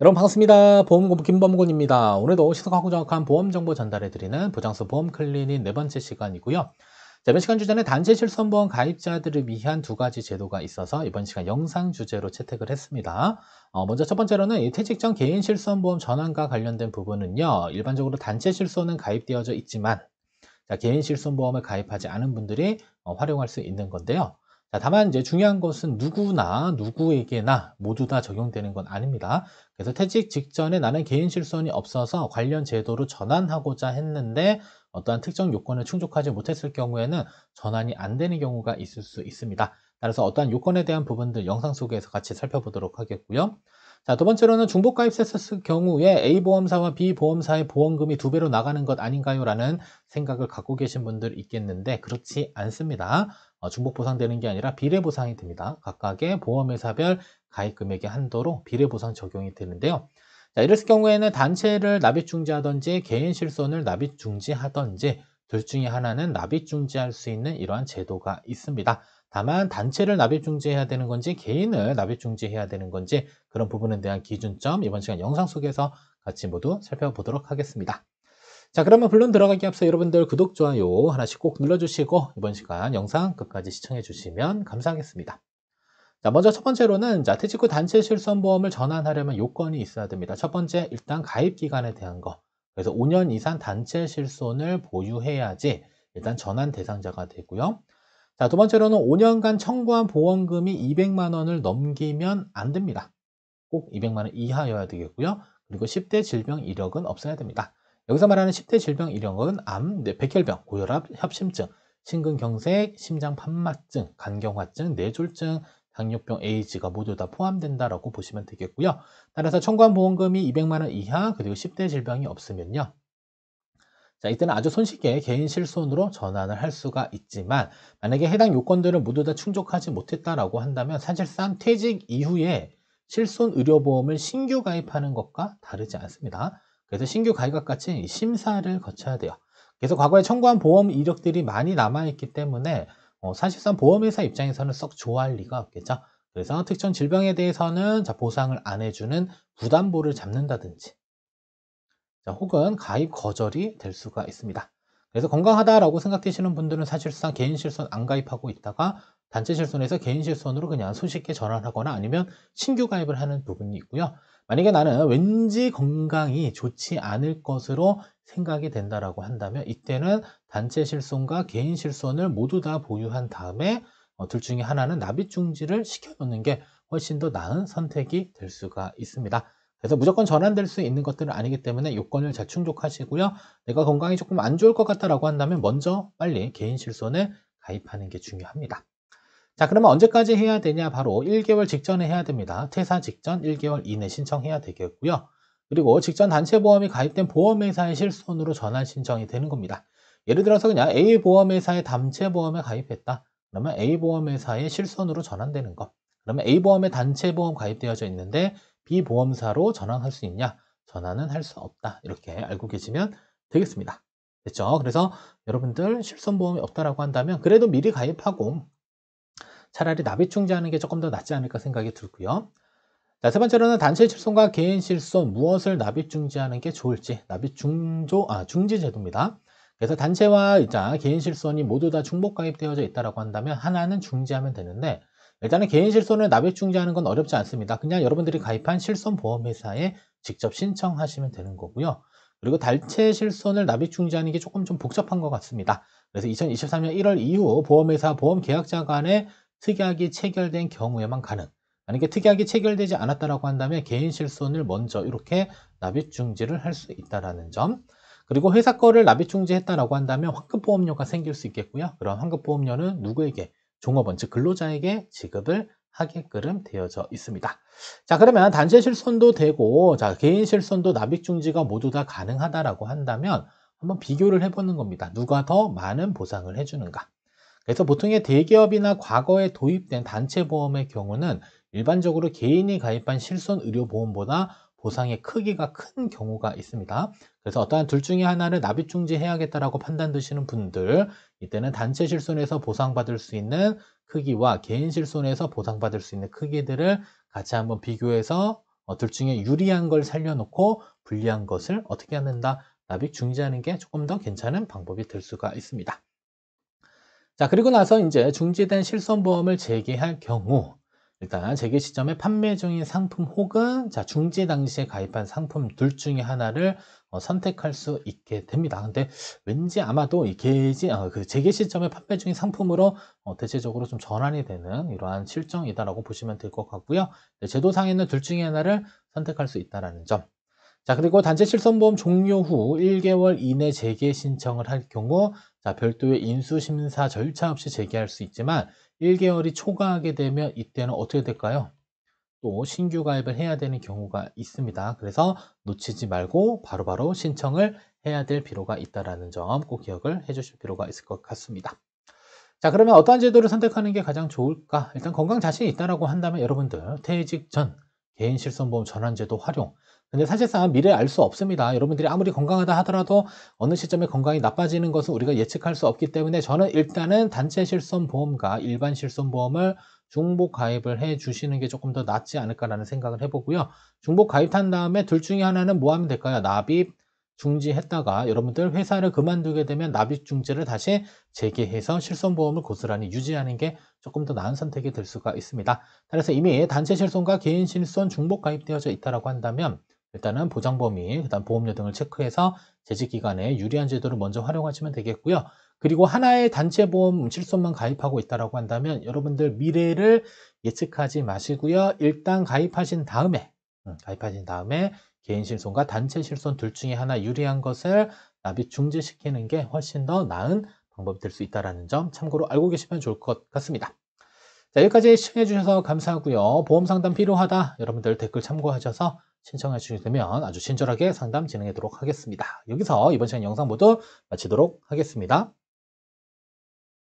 여러분 반갑습니다. 보험공부 김범곤입니다. 오늘도 신속하고 정확한 보험정보 전달해드리는 보장서 보험클리닉 네 번째 시간이고요. 자, 이번 시간 주제는 단체 실손보험 가입자들을 위한 두 가지 제도가 있어서 이번 시간 영상 주제로 채택을 했습니다. 먼저 첫 번째로는 이 퇴직 전 개인 실손보험 전환과 관련된 부분은요. 일반적으로 단체 실손은 가입되어져 있지만 자, 개인 실손보험을 가입하지 않은 분들이 활용할 수 있는 건데요. 자, 다만 이제 중요한 것은 누구나 누구에게나 모두 다 적용되는 건 아닙니다. 그래서 퇴직 직전에 나는 개인 실손이 없어서 관련 제도로 전환하고자 했는데 어떠한 특정 요건을 충족하지 못했을 경우에는 전환이 안 되는 경우가 있을 수 있습니다. 따라서 어떠한 요건에 대한 부분들 영상 속에서 같이 살펴보도록 하겠고요. 자, 두 번째로는 중복가입했을 경우에 A보험사와 B보험사의 보험금이 두 배로 나가는 것 아닌가요? 라는 생각을 갖고 계신 분들 있겠는데 그렇지 않습니다. 중복 보상되는 게 아니라 비례 보상이 됩니다. 각각의 보험회사별 가입 금액의 한도로 비례 보상 적용이 되는데요. 자, 이랬을 경우에는 단체를 납입 중지하든지 개인 실손을 납입 중지하든지 둘 중에 하나는 납입 중지할 수 있는 이러한 제도가 있습니다. 다만 단체를 납입 중지해야 되는 건지 개인을 납입 중지해야 되는 건지 그런 부분에 대한 기준점 이번 시간 영상 속에서 같이 모두 살펴보도록 하겠습니다. 자, 그러면 본론 들어가기 앞서 여러분들 구독, 좋아요 하나씩 꼭 눌러주시고 이번 시간 영상 끝까지 시청해 주시면 감사하겠습니다. 자, 먼저 첫 번째로는 자, 퇴직 후 단체 실손보험을 전환하려면 요건이 있어야 됩니다. 첫 번째, 일단 가입 기간에 대한 거. 그래서 5년 이상 단체 실손을 보유해야지 일단 전환 대상자가 되고요. 자, 두 번째로는 5년간 청구한 보험금이 200만 원을 넘기면 안 됩니다. 꼭 200만 원 이하여야 되겠고요. 그리고 10대 질병 이력은 없어야 됩니다. 여기서 말하는 10대 질병 이력은 암, 백혈병, 고혈압, 협심증, 심근경색, 심장판막증, 간경화증, 뇌졸중, 당뇨병, 에이즈가 모두 다 포함된다라고 보시면 되겠고요. 따라서 청구한 보험금이 200만 원 이하 그리고 10대 질병이 없으면요. 자, 이때는 아주 손쉽게 개인 실손으로 전환을 할 수가 있지만 만약에 해당 요건들을 모두 다 충족하지 못했다라고 한다면 사실상 퇴직 이후에 실손 의료보험을 신규 가입하는 것과 다르지 않습니다. 그래서 신규 가입과 같이 심사를 거쳐야 돼요. 그래서 과거에 청구한 보험 이력들이 많이 남아있기 때문에 사실상 보험회사 입장에서는 썩 좋아할 리가 없겠죠. 그래서 특정 질병에 대해서는 자, 보상을 안 해주는 부담보를 잡는다든지 자, 혹은 가입 거절이 될 수가 있습니다. 그래서 건강하다라고 생각되시는 분들은 사실상 개인 실손 안 가입하고 있다가 단체 실손에서 개인 실손으로 그냥 손쉽게 전환하거나 아니면 신규 가입을 하는 부분이 있고요. 만약에 나는 왠지 건강이 좋지 않을 것으로 생각이 된다라고 한다면 이때는 단체 실손과 개인 실손을 모두 다 보유한 다음에 둘 중에 하나는 납입 중지를 시켜놓는 게 훨씬 더 나은 선택이 될 수가 있습니다. 그래서 무조건 전환될 수 있는 것들은 아니기 때문에 요건을 잘 충족하시고요. 내가 건강이 조금 안 좋을 것 같다라고 한다면 먼저 빨리 개인 실손을 가입하는 게 중요합니다. 자, 그러면 언제까지 해야 되냐? 바로 1개월 직전에 해야 됩니다. 퇴사 직전 1개월 이내 신청해야 되겠고요. 그리고 직전 단체 보험이 가입된 보험회사의 실손으로 전환 신청이 되는 겁니다. 예를 들어서 그냥 A 보험회사의 단체 보험에 가입했다. 그러면 A 보험회사의 실손으로 전환되는 거. 그러면 A 보험에 단체 보험 가입되어져 있는데 B 보험사로 전환할 수 있냐? 전환은 할 수 없다. 이렇게 알고 계시면 되겠습니다. 됐죠? 그래서 여러분들 실손보험이 없다라고 한다면 그래도 미리 가입하고 차라리 납입 중지하는 게 조금 더 낫지 않을까 생각이 들고요. 자, 세 번째로는 단체 실손과 개인 실손 무엇을 납입 중지하는 게 좋을지 납입 중지 제도입니다. 그래서 단체와 이제 개인 실손이 모두 다 중복 가입되어져 있다라고 한다면 하나는 중지하면 되는데 일단은 개인 실손을 납입 중지하는 건 어렵지 않습니다. 그냥 여러분들이 가입한 실손 보험회사에 직접 신청하시면 되는 거고요. 그리고 단체 실손을 납입 중지하는 게 조금 좀 복잡한 것 같습니다. 그래서 2023년 1월 이후 보험회사 보험 계약자 간에 특약이 체결된 경우에만 가능. 만약에 특약이 체결되지 않았다라고 한다면 개인 실손을 먼저 이렇게 납입 중지를 할 수 있다라는 점. 그리고 회사 거를 납입 중지했다라고 한다면 환급보험료가 생길 수 있겠고요. 그런 환급보험료는 누구에게? 종업원, 즉 근로자에게 지급을 하게끔 되어져 있습니다. 자, 그러면 단체 실손도 되고, 자, 개인 실손도 납입 중지가 모두 다 가능하다라고 한다면 한번 비교를 해보는 겁니다. 누가 더 많은 보상을 해주는가? 그래서 보통의 대기업이나 과거에 도입된 단체 보험의 경우는 일반적으로 개인이 가입한 실손 의료보험보다 보상의 크기가 큰 경우가 있습니다. 그래서 어떠한 둘 중에 하나를 납입 중지해야겠다라고 판단되시는 분들, 이때는 단체 실손에서 보상받을 수 있는 크기와 개인 실손에서 보상받을 수 있는 크기들을 같이 한번 비교해서 둘 중에 유리한 걸 살려놓고 불리한 것을 어떻게 하는다? 납입 중지하는 게 조금 더 괜찮은 방법이 될 수가 있습니다. 자, 그리고 나서 이제 중지된 실손보험을 재개할 경우 일단 재개 시점에 판매 중인 상품 혹은 중지 당시에 가입한 상품 둘 중에 하나를 선택할 수 있게 됩니다. 근데 왠지 아마도 이 그 재개 시점에 판매 중인 상품으로 대체적으로 좀 전환이 되는 이러한 실정이다라고 보시면 될 것 같고요. 네, 제도상에는 둘 중에 하나를 선택할 수 있다는 점. 자, 그리고 단체 실손보험 종료 후 1개월 이내 재개 신청을 할 경우 별도의 인수심사 절차 없이 재개할 수 있지만 1개월이 초과하게 되면 이때는 어떻게 될까요? 또 신규 가입을 해야 되는 경우가 있습니다. 그래서 놓치지 말고 바로바로 신청을 해야 될 필요가 있다는 점 꼭 기억을 해 주실 필요가 있을 것 같습니다. 자, 그러면 어떠한 제도를 선택하는 게 가장 좋을까? 일단 건강 자신이 있다라고 한다면 여러분들 퇴직 전 개인 실손보험 전환제도 활용. 근데 사실상 미래 알 수 없습니다. 여러분들이 아무리 건강하다 하더라도 어느 시점에 건강이 나빠지는 것은 우리가 예측할 수 없기 때문에 저는 일단은 단체 실손보험과 일반 실손보험을 중복 가입을 해 주시는 게 조금 더 낫지 않을까라는 생각을 해보고요. 중복 가입한 다음에 둘 중에 하나는 뭐 하면 될까요? 납입 중지했다가 여러분들 회사를 그만두게 되면 납입 중지를 다시 재개해서 실손보험을 고스란히 유지하는 게 조금 더 나은 선택이 될 수가 있습니다. 따라서 이미 단체 실손과 개인 실손 중복 가입되어져 있다고 한다면 일단은 보장 범위, 그다음 보험료 등을 체크해서 재직 기간에 유리한 제도를 먼저 활용하시면 되겠고요. 그리고 하나의 단체 보험 실손만 가입하고 있다고 한다면 여러분들 미래를 예측하지 마시고요. 일단 가입하신 다음에 개인 실손과 단체 실손 둘 중에 하나 유리한 것을 납입 중지시키는 게 훨씬 더 나은 방법이 될 수 있다는 점 참고로 알고 계시면 좋을 것 같습니다. 자, 여기까지 시청해 주셔서 감사하고요. 보험 상담 필요하다 여러분들 댓글 참고하셔서 신청해 주시면 아주 친절하게 상담 진행하도록 하겠습니다. 여기서 이번 시간 영상 모두 마치도록 하겠습니다.